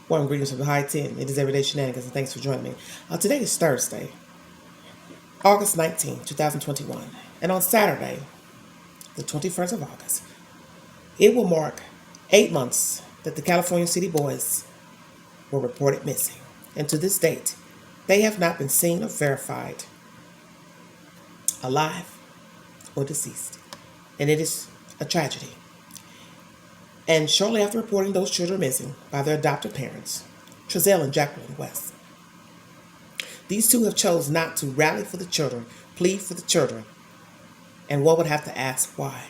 Warm greetings from the High 10. It is Everyday Shenanigans, and thanks for joining me. Today is Thursday, August 19, 2021. And on Saturday, the 21st of August, it will mark 8 months that the California City boys were reported missing. And to this date, they have not been seen or verified alive or deceased. And it is a tragedy. And shortly after reporting those children missing by their adoptive parents, Trezell and Jacqueline West, these two have chosen not to rally for the children, plead for the children, and one would have to ask why.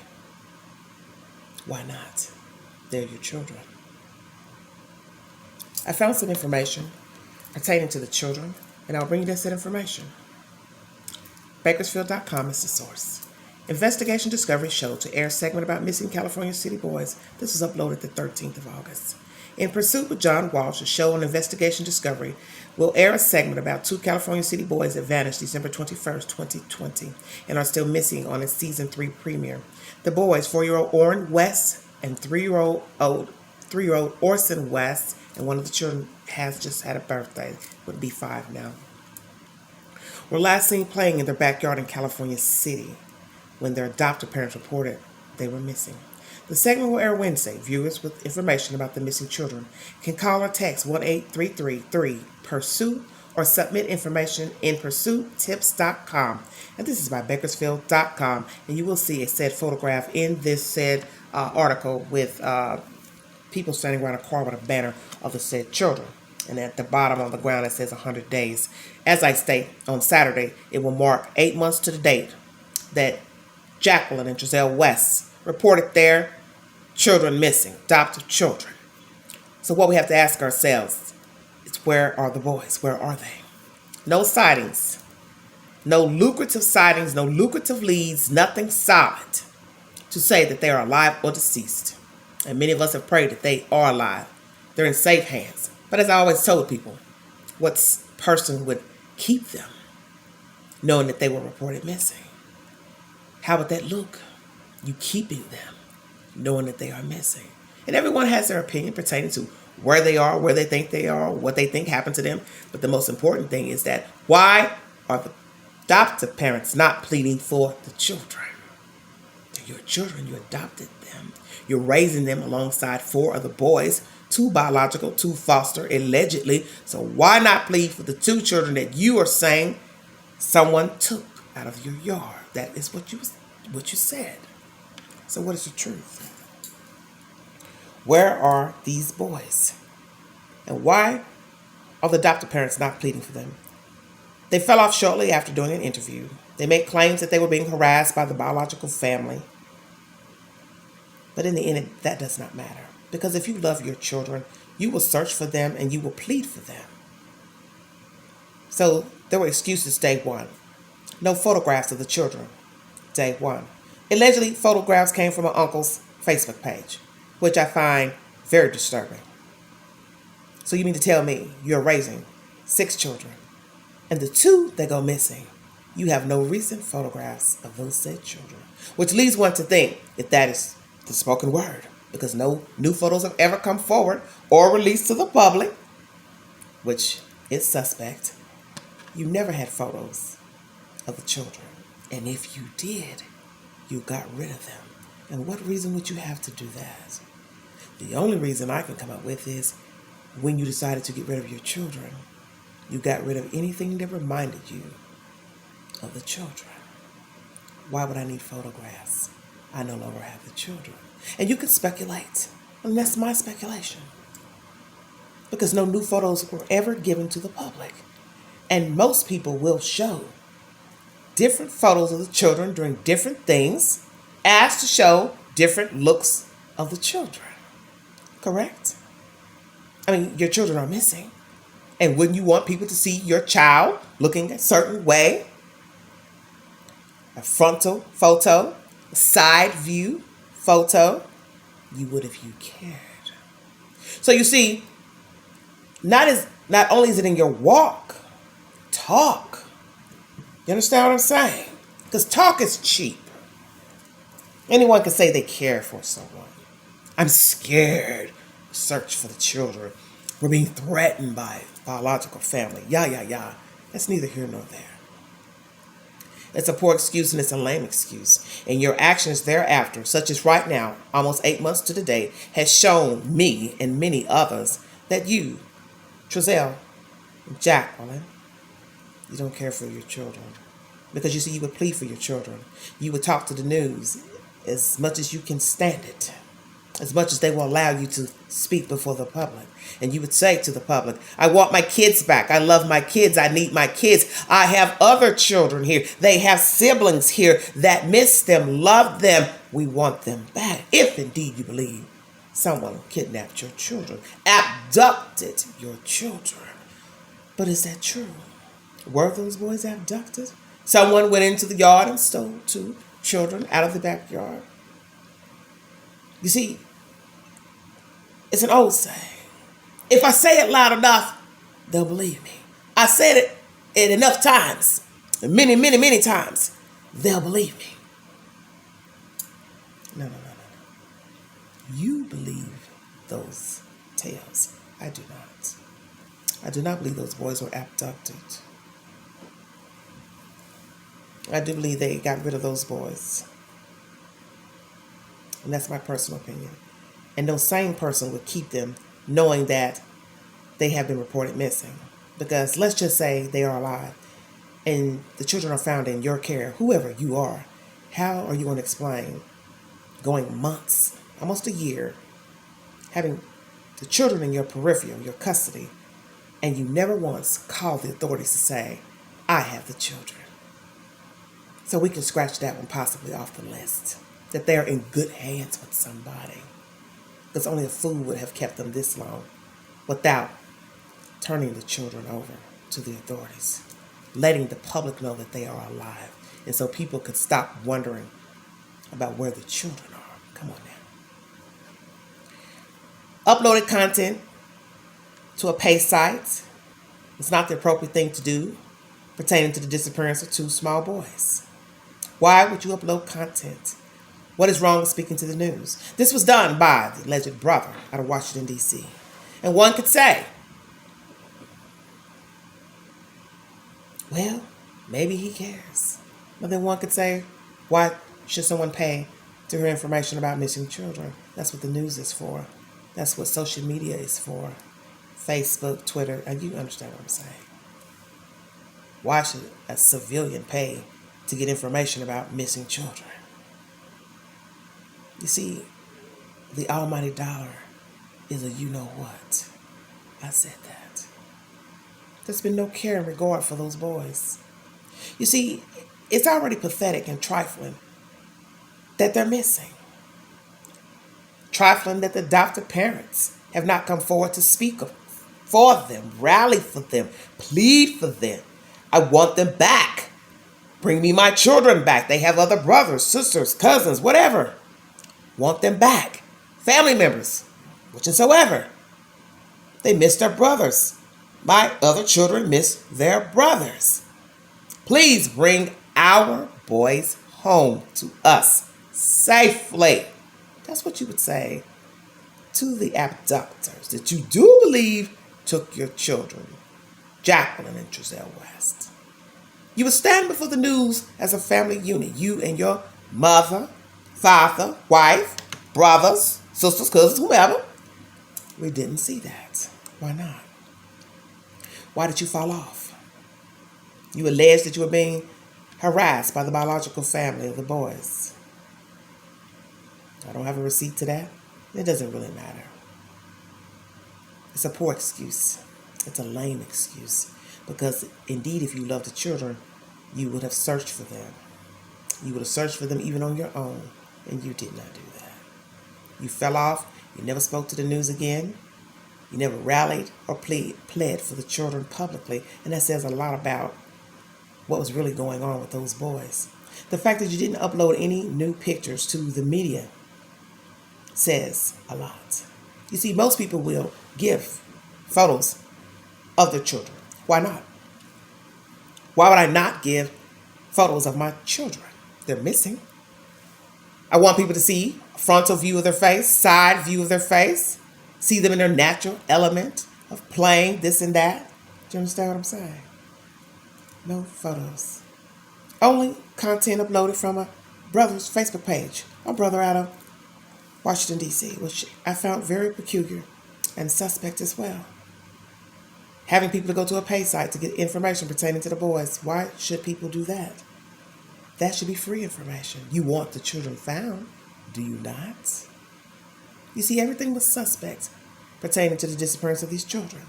Why not? They're your children. I found some information pertaining to the children, and I'll bring you this information. Bakersfield.com is the source. Investigation Discovery Show to air segment about missing California City boys. This was uploaded the 13th of August. In Pursuit with John Walsh, a show on Investigation Discovery, will air a segment about two California City boys that vanished December 21st, 2020, and are still missing on its season 3 premiere. The boys, 4-year-old Orrin West and 3-year-old Orson West, and one of the children has just had a birthday, would be 5 now, were last seen playing in their backyard in California City when their adoptive parents reported they were missing. The segment will air Wednesday. Viewers with information about the missing children can call or text 1-833-3-PURSUIT or submit information in pursuittips.com. And this is by Bakersfield.com. And you will see a said photograph in this said article with people standing around a car with a banner of the said children. And at the bottom on the ground it says 100 days. As I state, on Saturday, it will mark 8 months to the date that Jacqueline and Trezell West reported their children missing, adoptive children. So what we have to ask ourselves is, where are the boys? Where are they? No sightings, no lucrative sightings, no lucrative leads, nothing solid to say that they are alive or deceased. And many of us have prayed that they are alive. They're in safe hands. But as I always told people, what person would keep them knowing that they were reported missing? How would that look? You keeping them, knowing that they are missing. And everyone has their opinion pertaining to where they are, where they think they are, what they think happened to them. But the most important thing is that, why are the adoptive parents not pleading for the children? They're your children. You adopted them. You're raising them alongside 4 other boys, 2 biological, 2 foster, allegedly. So why not plead for the 2 children that you are saying someone took out of your yard? That is what you said. So what is the truth? Where are these boys? And why are the adoptive parents not pleading for them? They fell off shortly after doing an interview. They made claims that they were being harassed by the biological family. But in the end, that does not matter. Because if you love your children, you will search for them and you will plead for them. So there were excuses day one. No photographs of the children, day one. Allegedly, photographs came from my uncle's Facebook page, which I find very disturbing. So you mean to tell me you're raising 6 children, and the 2 that go missing, you have no recent photographs of those said children? Which leads one to think if that is the spoken word, because no new photos have ever come forward or released to the public, which is suspect. You never had photos of the children. And if you did, you got rid of them. And what reason would you have to do that? The only reason I can come up with is, when you decided to get rid of your children, you got rid of anything that reminded you of the children. Why would I need photographs? I no longer have the children. And you can speculate, and that's my speculation, because no new photos were ever given to the public. And most people will show different photos of the children doing different things as to show different looks of the children. Correct? I mean, your children are missing. And wouldn't you want people to see your child looking a certain way? A frontal photo, a side view photo. You would if you cared. So you see, not only is it in your walk, talk. You understand what I'm saying? Because talk is cheap. Anyone can say they care for someone. I'm scared. Search for the children. We're being threatened by biological family. Yeah. That's neither here nor there. It's a poor excuse and it's a lame excuse. And your actions thereafter, such as right now, almost 8 months to the day, has shown me and many others that you, Trezell, Jacqueline, you don't care for your children. Because you see, you would plead for your children. You would talk to the news as much as you can stand it, as much as they will allow you to speak before the public. And you would say to the public, I want my kids back. I love my kids. I need my kids. I have other children here. They have siblings here that miss them, love them. We want them back. If indeed you believe someone kidnapped your children, abducted your children. But is that true? Were those boys abducted? Someone went into the yard and stole 2 children out of the backyard. You see, it's an old saying. If I say it loud enough, they'll believe me. I said it enough times, many times, they'll believe me. No. You believe those tales. I do not. I do not believe those boys were abducted. I do believe they got rid of those boys. And that's my personal opinion. And no sane person would keep them knowing that they have been reported missing. Because let's just say they are alive and the children are found in your care, whoever you are. How are you going to explain going months, almost a year, having the children in your peripheral, your custody, and you never once called the authorities to say, I have the children? So we can scratch that one possibly off the list, that they're in good hands with somebody. Because only a fool would have kept them this long without turning the children over to the authorities, letting the public know that they are alive. And so people could stop wondering about where the children are. Come on now. Uploaded content to a pay site is not the appropriate thing to do pertaining to the disappearance of 2 small boys. Why would you upload content? What is wrong with speaking to the news? This was done by the alleged brother out of Washington, D.C. And one could say, well, maybe he cares. But then one could say, why should someone pay to hear information about missing children? That's what the news is for. That's what social media is for. Facebook, Twitter, and you understand what I'm saying. Why should a civilian pay to get information about missing children? You see, the almighty dollar is a you-know-what. I said that. There's been no care and regard for those boys. You see, it's already pathetic and trifling that they're missing. Trifling that the adoptive parents have not come forward to speak for them, rally for them, plead for them. I want them back. Bring me my children back. They have other brothers, sisters, cousins, whatever. Want them back. Family members, whichsoever. They miss their brothers. My other children miss their brothers. Please bring our boys home to us safely. That's what you would say to the abductors that you do believe took your children, Jacqueline and Trezell West. You would stand before the news as a family unit, you and your mother, father, wife, brothers, sisters, cousins, whomever. We didn't see that. Why not? Why did you fall off? You alleged that you were being harassed by the biological family of the boys. I don't have a receipt to that. It doesn't really matter. It's a poor excuse. It's a lame excuse. Because indeed, if you loved the children, you would have searched for them. You would have searched for them even on your own. And you did not do that. You fell off. You never spoke to the news again. You never rallied or pled for the children publicly. And that says a lot about what was really going on with those boys. The fact that you didn't upload any new pictures to the media says a lot. You see, most people will give photos of their children. Why not? Why would I not give photos of my children? They're missing. I want people to see a frontal view of their face, side view of their face, see them in their natural element, of playing this and that. Do you understand what I'm saying? No photos. Only content uploaded from a brother's Facebook page. A brother out of Washington, D.C., which I found very peculiar and suspect as well. Having people to go to a pay site to get information pertaining to the boys. Why should people do that? That should be free information. You want the children found, do you not? You see, everything was suspect pertaining to the disappearance of these children.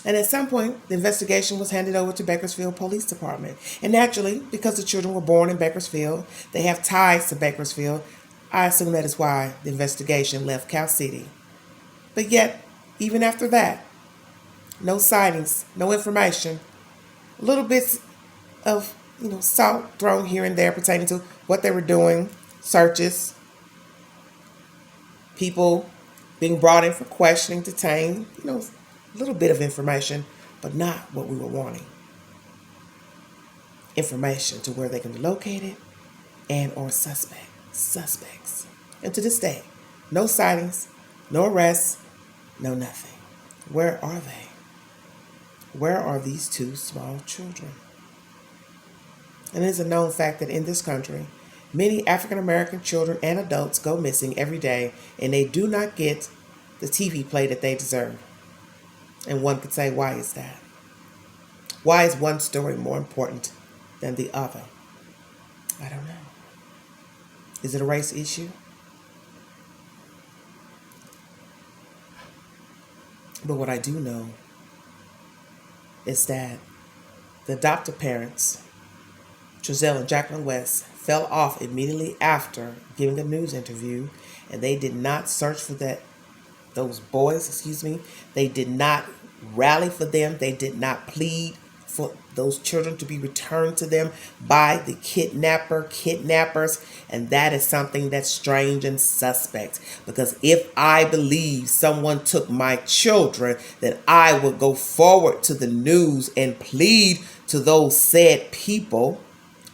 And at some point, the investigation was handed over to Bakersfield Police Department. And naturally, because the children were born in Bakersfield, they have ties to Bakersfield. I assume that is why the investigation left Cal City. But yet, even after that, no sightings, no information, little bits of salt thrown here and there pertaining to what they were doing, searches, people being brought in for questioning, detained, a little bit of information, but not what we were wanting. Information to where they can be located and or suspects. And to this day, no sightings, no arrests, no nothing. Where are they? Where are these two small children? And it is a known fact that in this country, many African American children and adults go missing every day, and they do not get the TV play that they deserve. And one could say, why is that? Why is one story more important than the other? I don't know. Is it a race issue? But what I do know is that the adoptive parents, Trezell and Jacqueline West, fell off immediately after giving a news interview, and they did not search for those boys, They did not rally for them. They did not plead for those children to be returned to them by the kidnappers. And that is something that's strange and suspect. Because if I believe someone took my children, then I would go forward to the news and plead to those said people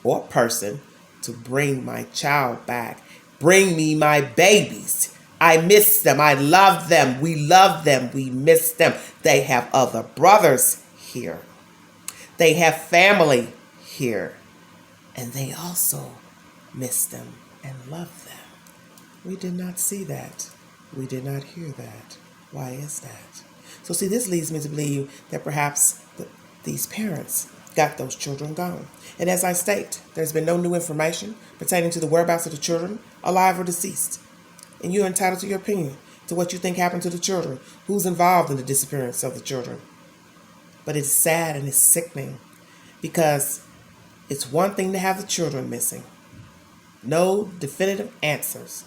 or person to bring my child back. Bring me my babies. I miss them. I love them. We love them. We miss them. They have other brothers here. They have family here. And they also miss them and love them. We did not see that. We did not hear that. Why is that? So see, this leads me to believe that perhaps these parents got those children gone. And as I state, there's been no new information pertaining to the whereabouts of the children, alive or deceased. And you're entitled to your opinion, to what you think happened to the children, who's involved in the disappearance of the children. But it's sad and it's sickening, because it's one thing to have the children missing. No definitive answers.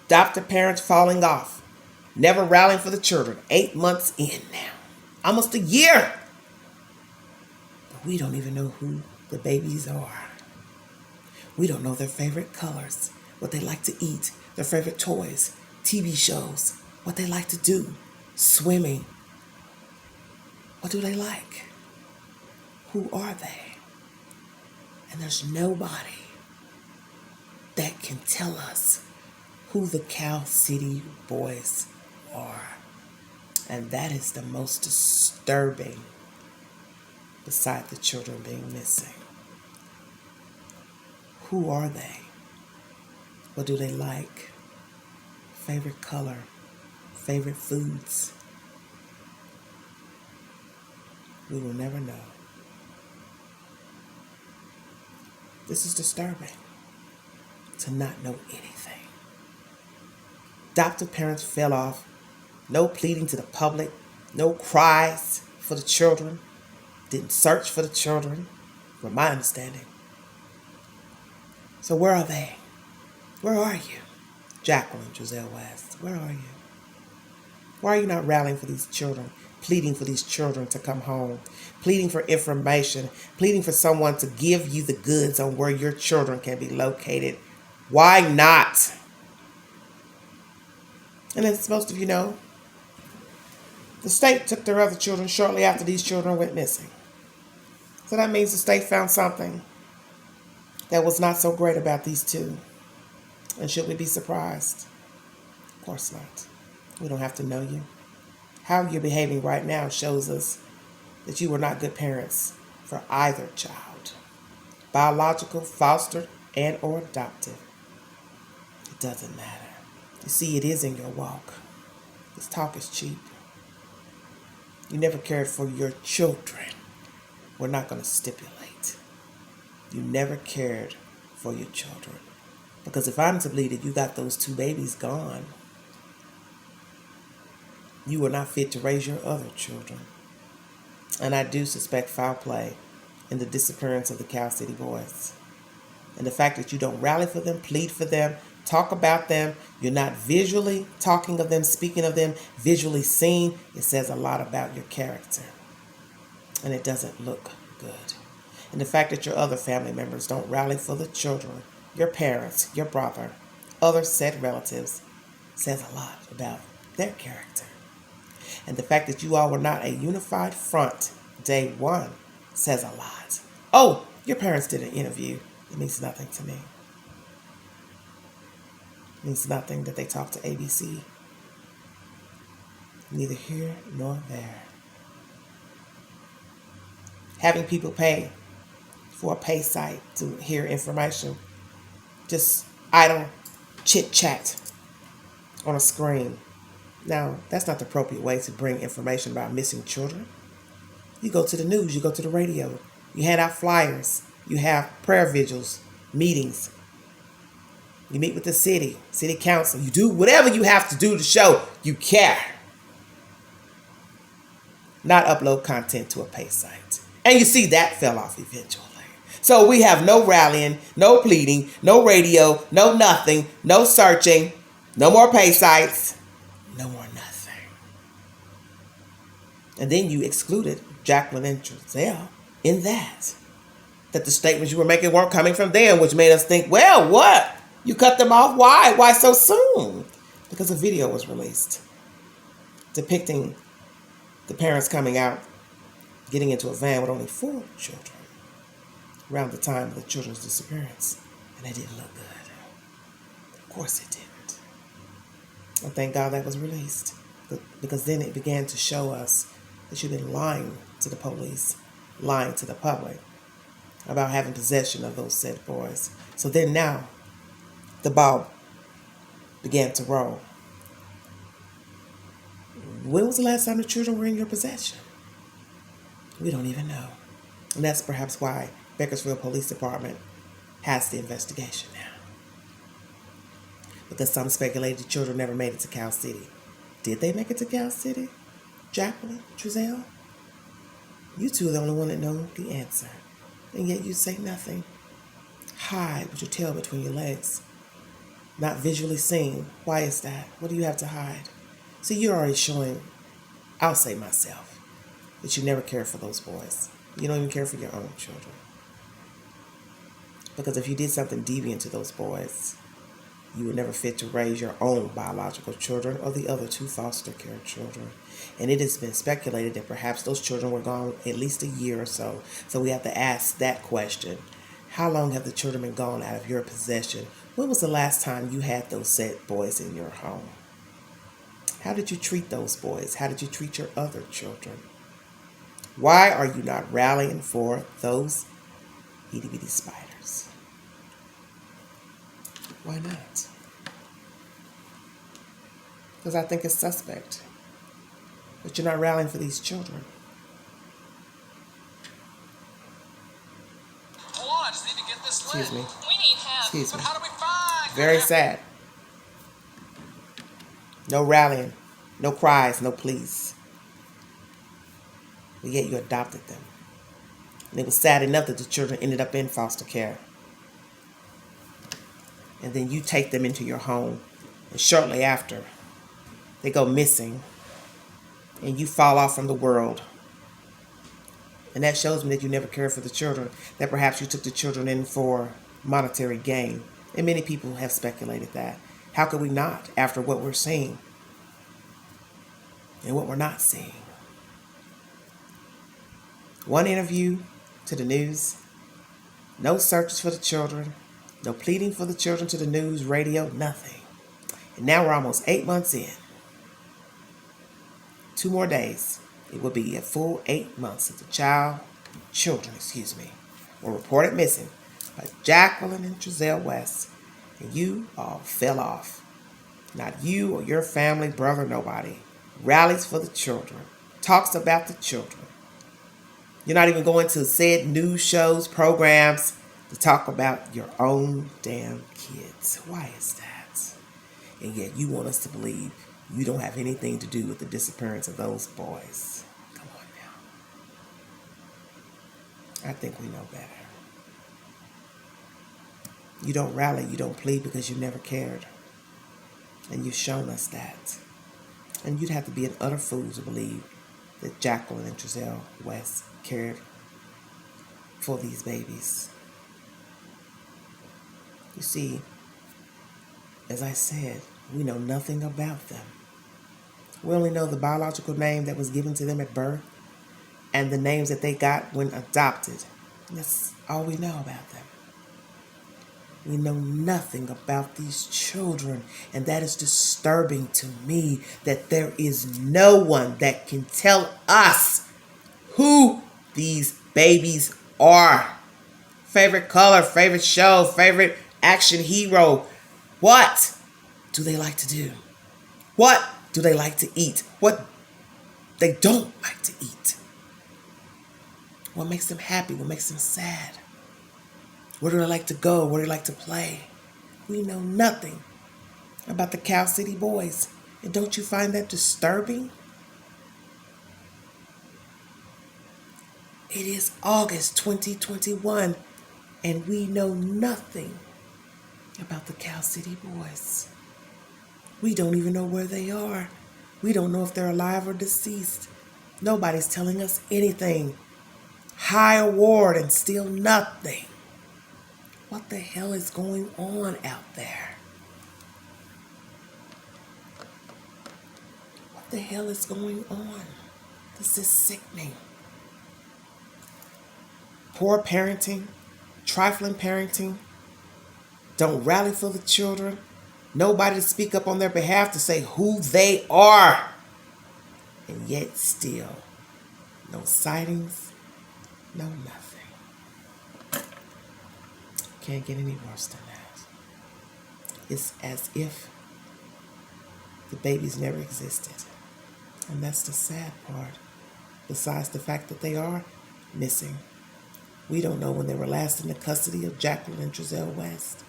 Adoptive parents falling off, never rallying for the children. 8 months in now, almost a year. But we don't even know who the babies are. We don't know their favorite colors, what they like to eat, their favorite toys, TV shows, what they like to do, swimming. What do they like? Who are they? And there's nobody that can tell us who the Cal City boys are. And that is the most disturbing, beside the children being missing. Who are they? What do they like? Favorite color? Favorite foods? We will never know. This is disturbing, to not know anything. Adoptive parents fell off. No pleading to the public. No cries for the children. Didn't search for the children, from my understanding. So where are they? Where are you? Jacqueline, Trezell West, where are you? Why are you not rallying for these children? Pleading for these children to come home, pleading for information, pleading for someone to give you the goods on where your children can be located. Why not? And as most of you know, the state took their other children shortly after these children went missing. So that means the state found something that was not so great about these two. And should we be surprised? Of course not. We don't have to know you. How you're behaving right now shows us that you were not good parents for either child. Biological, foster, and or adoptive. It doesn't matter. You see, it is in your walk. This talk is cheap. You never cared for your children. We're not going to stipulate. You never cared for your children. Because if I'm to believe that you got those 2 babies gone, you were not fit to raise your other children. And I do suspect foul play in the disappearance of the Cal City boys. And the fact that you don't rally for them, plead for them, talk about them, you're not visually talking of them, speaking of them, visually seeing, it says a lot about your character. And it doesn't look good. And the fact that your other family members don't rally for the children, your parents, your brother, other said relatives, says a lot about their character. And the fact that you all were not a unified front day one says a lot. Oh, your parents did an interview. It means nothing to me. It means nothing that they talked to ABC. Neither here nor there. Having people pay for a pay site to hear information, just idle chit-chat on a screen. Now, that's not the appropriate way to bring information about missing children. You go to the news, you go to the radio, you hand out flyers, you have prayer vigils, meetings. You meet with the city council. You do whatever you have to do to show you care. Not upload content to a pay site. And you see that fell off eventually. So we have no rallying, no pleading, no radio, no nothing, no searching, no more pay sites, no more nothing. And then you excluded Jacqueline and Giselle in that the statements you were making weren't coming from them, which made us think, well, what? You cut them off? Why? Why so soon? Because a video was released depicting the parents coming out, getting into a van with only 4 children around the time of the children's disappearance. And it didn't look good. Of course it didn't. And thank God that was released. Because then it began to show us that you've been lying to the police, lying to the public about having possession of those said boys. So then now, the ball began to roll. When was the last time the children were in your possession? We don't even know. And that's perhaps why Bakersfield Police Department has the investigation now. Because some speculated the children never made it to Cal City. Did they make it to Cal City? Jacqueline, Giselle? You two are the only one that know the answer. And yet you say nothing. Hide with your tail between your legs. Not visually seen. Why is that? What do you have to hide? See, you're already showing, I'll say myself, that you never cared for those boys. You don't even care for your own children. Because if you did something deviant to those boys, you were never fit to raise your own biological children or the other 2 foster care children. And it has been speculated that perhaps those children were gone at least a year or so. So we have to ask that question. How long have the children been gone out of your possession? When was the last time you had those said boys in your home? How did you treat those boys? How did you treat your other children? Why are you not rallying for those itty bitty spiders? Why not? Because I think it's suspect that you're not rallying for these children. Hold on, I just need to get this lit. Excuse me. We need help. Excuse me. But how do we find? Very sad. No rallying, no cries, no pleas. But yet you adopted them. And it was sad enough that the children ended up in foster care. And then you take them into your home. And shortly after, they go missing. And you fall off from the world. And that shows me that you never cared for the children. That perhaps you took the children in for monetary gain. And many people have speculated that. How could we not, after what we're seeing and what we're not seeing? One interview to the news, no searches for the children, no pleading for the children to the news, radio, nothing. And now we're almost 8 months in. 2 more days, it will be a full 8 months that the children, were reported missing by Jacqueline and Giselle West. And you all fell off. Not you or your family, brother, nobody. Rallies for the children. Talks about the children. You're not even going to said news shows, programs to talk about your own damn kids. Why is that? And yet you want us to believe you don't have anything to do with the disappearance of those boys. Come on now. I think we know better. You don't rally, you don't plead because you never cared. And you've shown us that. And you'd have to be an utter fool to believe that Jacqueline and Giselle West cared for these babies. You see, as I said, we know nothing about them. We only know the biological name that was given to them at birth and the names that they got when adopted. And that's all we know about them. We know nothing about these children, and that is disturbing to me, that there is no one that can tell us who these babies are. Favorite color, favorite show, favorite action hero. What do they like to do? What do they like to eat? What they don't like to eat? What makes them happy? What makes them sad? Where do they like to go? Where do they like to play? We know nothing about the Cal City boys. And don't you find that disturbing? It is August 2021, and we know nothing about the Cal City boys. We don't even know where they are. We don't know if they're alive or deceased. Nobody's telling us anything. High award and still nothing. What the hell is going on out there? What the hell is going on? This is sickening. Poor parenting, trifling parenting, don't rally for the children, nobody to speak up on their behalf to say who they are. And yet still, no sightings, no nothing. Can't get any worse than that. It's as if the babies never existed. And that's the sad part. Besides the fact that they are missing. We don't know when they were last in the custody of Jacqueline and Giselle West.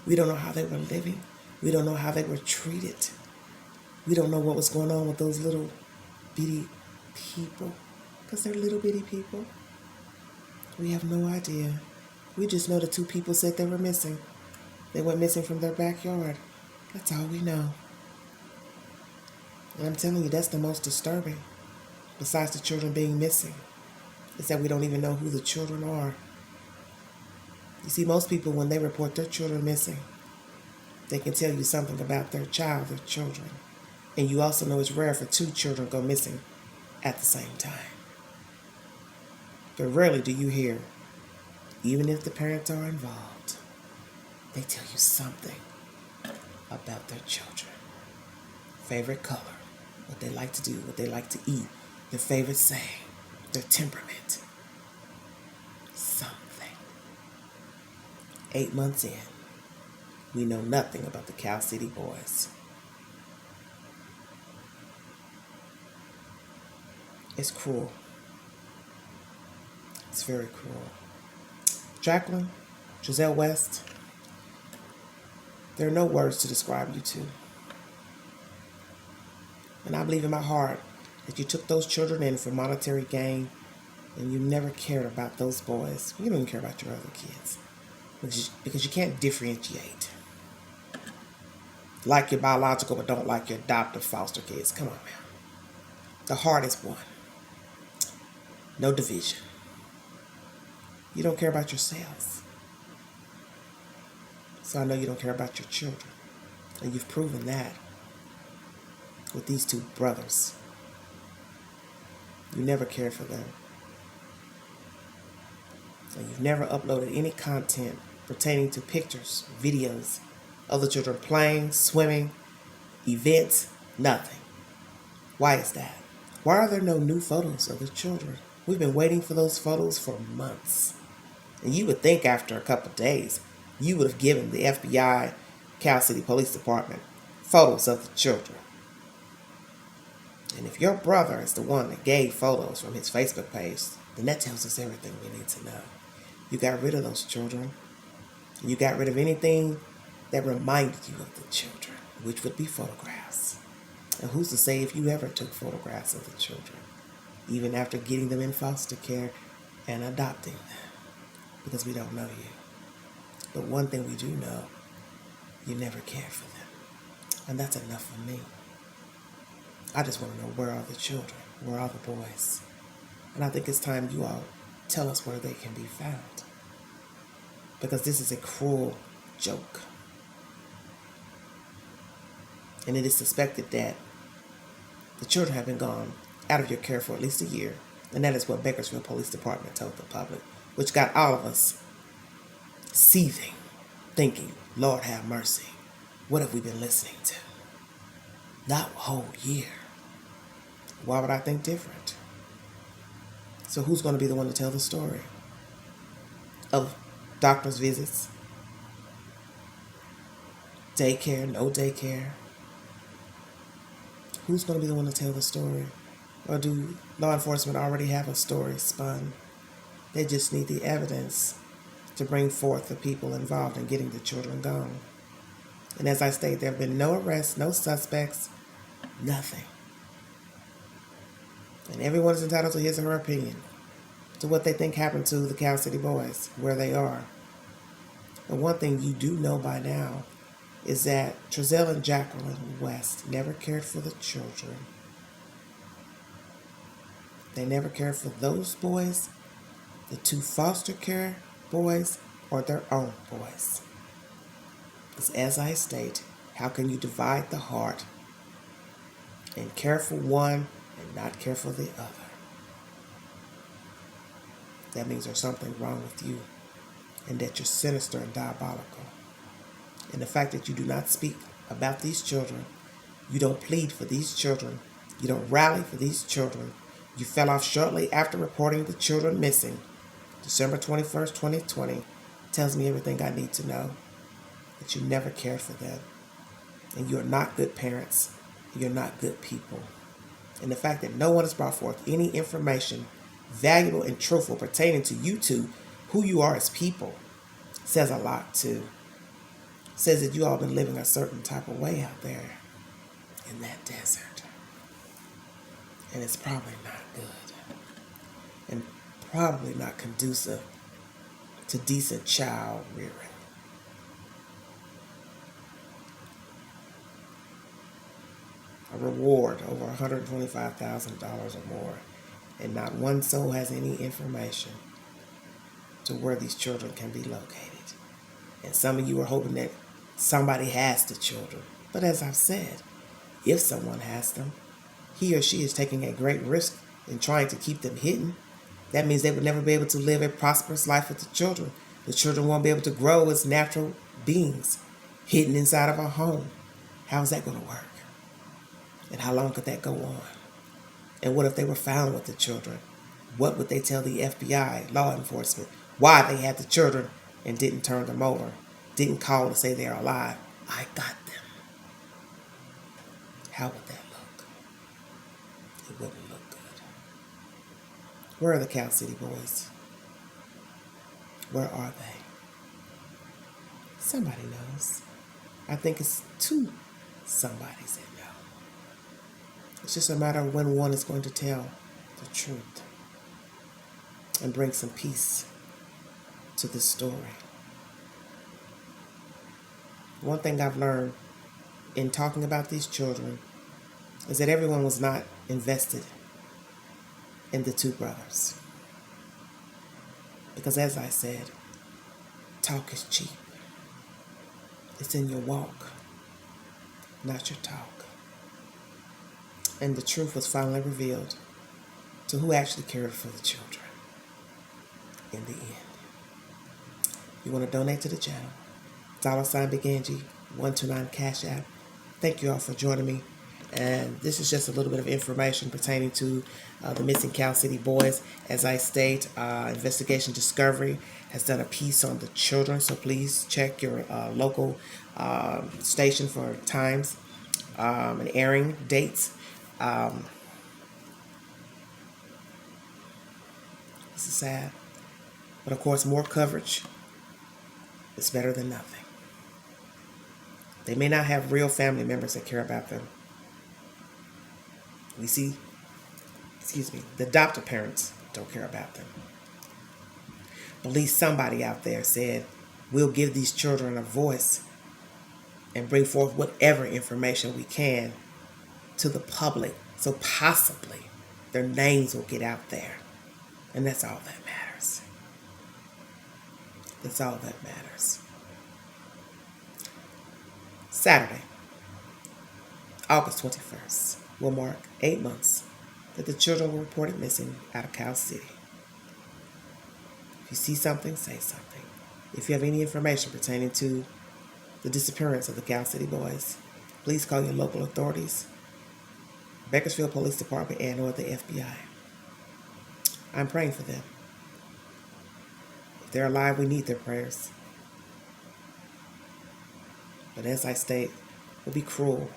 We don't know how they were living. We don't know how they were treated. We don't know what was going on with those little bitty people. Because they're little bitty people. We have no idea. We just know the 2 people said they were missing. They went missing from their backyard. That's all we know. And I'm telling you, that's the most disturbing. Besides the children being missing, is that we don't even know who the children are. You see, most people, when they report their children missing, they can tell you something about their child, their children. And you also know it's rare for 2 children go missing at the same time. But rarely do you hear, even if the parents are involved, they tell you something about their children. Favorite color, what they like to do, what they like to eat, their favorite saying, their temperament. Something. 8 months in, we know nothing about the Cal City boys. It's cruel. It's very cruel. Jacqueline, Giselle West, there are no words to describe you two. And I believe in my heart that you took those children in for monetary gain and you never cared about those boys. You don't even care about your other kids because you can't differentiate. Like your biological but don't like your adoptive foster kids. Come on now. The heart is one. No division. You don't care about yourselves. So I know you don't care about your children. And you've proven that with these 2 brothers. You never cared for them. And you've never uploaded any content pertaining to pictures, videos of the children playing, swimming, events, nothing. Why is that? Why are there no new photos of the children? We've been waiting for those photos for months. And you would think after a couple of days, you would have given the FBI, Cal City Police Department, photos of the children. And if your brother is the one that gave photos from his Facebook page, then that tells us everything we need to know. You got rid of those children. You got rid of anything that reminded you of the children, which would be photographs. And who's to say if you ever took photographs of the children, even after getting them in foster care and adopting them? Because we don't know you. But one thing we do know, you never cared for them. And that's enough for me. I just want to know, where are the children? Where are the boys? And I think it's time you all tell us where they can be found. Because this is a cruel joke. And it is suspected that the children have been gone out of your care for at least a year. And that is what Bakersfield Police Department told the public, which got all of us seething, thinking, Lord have mercy. What have we been listening to? Not a whole year. Why would I think different? So who's going to be the one to tell the story of doctor's visits, daycare, no daycare? Who's going to be the one to tell the story? Or do law enforcement already have a story spun? They just need the evidence to bring forth the people involved in getting the children gone. And as I state, there have been no arrests, no suspects, nothing. And everyone is entitled to his or her opinion to what they think happened to the Cal City boys, where they are. But one thing you do know by now is that Trezell and Jacqueline West never cared for the children. They never cared for those boys, the two foster care boys, or their own boys. Because as I state, how can you divide the heart and care for one and not care for the other? That means there's something wrong with you, and that you're sinister and diabolical. And the fact that you do not speak about these children, you don't plead for these children, you don't rally for these children, you fell off shortly after reporting the children missing, December 21st, 2020, tells me everything I need to know. That you never cared for them. And you're not good parents. You're not good people. And the fact that no one has brought forth any information valuable and truthful pertaining to you two, who you are as people, says a lot too. Says that you all been living a certain type of way out there in that desert. And it's probably not good. And probably not conducive to decent child rearing. A reward over $125,000 or more, and not one soul has any information to where these children can be located. And some of you are hoping that somebody has the children. But as I've said, if someone has them, he or she is taking a great risk in trying to keep them hidden. That means they would never be able to live a prosperous life with the children. The children won't be able to grow as natural beings hidden inside of a home. How is that going to work? And how long could that go on? And what if they were found with the children? What would they tell the FBI, law enforcement, why they had the children and didn't turn them over? Didn't call to say they're alive. I got them. How would that look? It wouldn't look good. Where are the Cal City boys? Where are they? Somebody knows. I think it's two somebodies that know. It's just a matter of when one is going to tell the truth and bring some peace to this story. One thing I've learned in talking about these children is that everyone was not invested in the two brothers. Because as I said, talk is cheap. It's in your walk, not your talk. And the truth was finally revealed to who actually cared for the children in the end. You want to donate to the channel? $Big Angie 129 Cash App. Thank you all for joining me. And this is just a little bit of information pertaining to the missing Cal City boys. As I state, Investigation Discovery has done a piece on the children, so please check your local station for times and airing dates. This is sad, but of course, more coverage is better than nothing. They may not have real family members that care about them. We see, the adoptive parents don't care about them. But at least somebody out there said, we'll give these children a voice and bring forth whatever information we can to the public, so possibly their names will get out there. And that's all that matters. That's all that matters. Saturday, August 21st, will mark 8 months that the children were reported missing out of Cal City. If you see something, say something. If you have any information pertaining to the disappearance of the Cal City boys, please call your local authorities, Bakersfield Police Department, and or the FBI. I'm praying for them. If they're alive, we need their prayers. But as I state, it would be cruel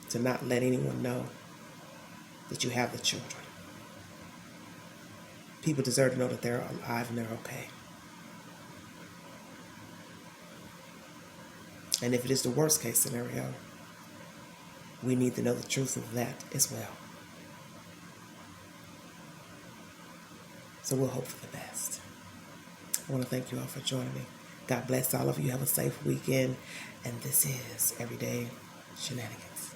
to not let anyone know that you have the children. People deserve to know that they're alive and they're okay. And if it is the worst case scenario, we need to know the truth of that as well. So we'll hope for the best. I want to thank you all for joining me. God bless all of you. Have a safe weekend. And this is Everyday Shenanigans.